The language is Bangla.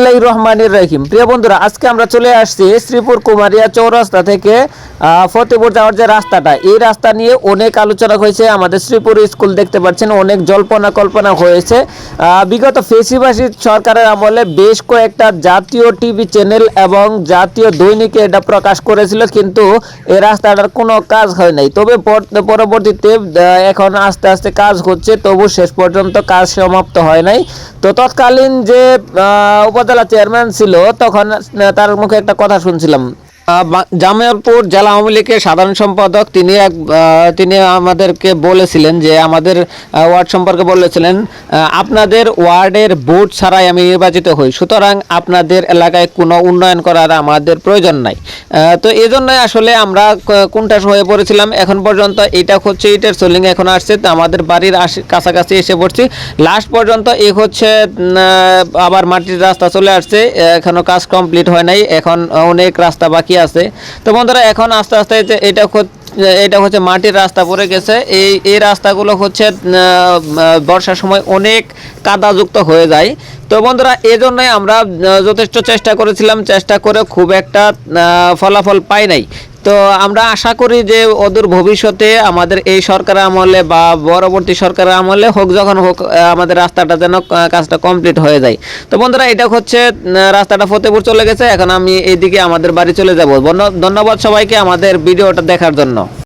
বিসমিল্লাহির রহমানির রহিম। প্রিয় বন্ধুরা, আজকে আমরা চলে আসছি শ্রীপুর কুমারিয়া চৌরাস্তা থেকে ফতেপুর যাওয়ার যে রাস্তাটা, এই রাস্তা নিয়ে অনেক আলোচনা হয়েছে। আমাদের শ্রীপুর স্কুল দেখতে পাচ্ছেন, অনেক জল্পনা কল্পনা হয়েছে। বিগত ফেসিবাসী সরকারের আমলে বেশ কয়েকটা জাতীয় টিভি চ্যানেল এবং জাতীয় দৈনিকে এটা প্রকাশ করেছিল, কিন্তু এই রাস্তাটার কোনো কাজ হয় নাই। তবে পরবর্তীতে এখন আস্তে আস্তে কাজ হচ্ছে, তবু শেষ পর্যন্ত কাজ সমাপ্ত হয় নাই। তো তৎকালীন যে উপজেলা চেয়ারম্যান ছিল, তখন তার মুখে একটা কথা শুনছিলাম। জামালপুর জেলা আওয়ামী লীগের সাধারণ সম্পাদক তিনি আমাদেরকে বলেছিলেন যে, আমাদের ওয়ার্ড সম্পর্কে বলেছিলেন, আপনাদের ওয়ার্ডের ভোট ছাড়াই আমি নির্বাচিত হই, সুতরাং আপনাদের এলাকায় কোনো উন্নয়ন করার আমাদের প্রয়োজন নাই। তো এই জন্যই আসলে আমরা কোনটা হয়ে পড়েছিলাম। এখন পর্যন্ত এটা হচ্ছে ইটের সোলিং এখন আসছে, তো আমাদের বাড়ির কাছাকাছি এসে পড়ছি। লাস্ট পর্যন্ত এই হচ্ছে আবার মাটির রাস্তা চলে আসছে, এখনো কাজ কমপ্লিট হয় নাই, এখন অনেক রাস্তা বাকি আছে। তো বন্ধুরা, এখন আস্তে আস্তে এটা হচ্ছে মাটির রাস্তা পড়ে গেছে। এই রাস্তাগুলো হচ্ছে বর্ষার সময় অনেক কাদাযুক্ত হয়ে যায়। তো বন্ধুরা, এই জন্যই আমরা যথেষ্ট চেষ্টা করেছিলাম, চেষ্টা করে খুব একটা ফলাফল পাই নাই। তো আমরা আশা করি যে অদূর ভবিষ্যতে আমাদের এই সরকারের আমলে বা পরবর্তী সরকারের আমলে হোক, যখন হোক, আমাদের রাস্তাটা যেন কাজটা কমপ্লিট হয়ে যায়। তো বন্ধুরা, এটা হচ্ছে রাস্তাটা ফতেপুর চলে গেছে, এখন আমি এইদিকে আমাদের বাড়ি চলে যাব। ধন্যবাদ সবাইকে আমাদের ভিডিওটা দেখার জন্য।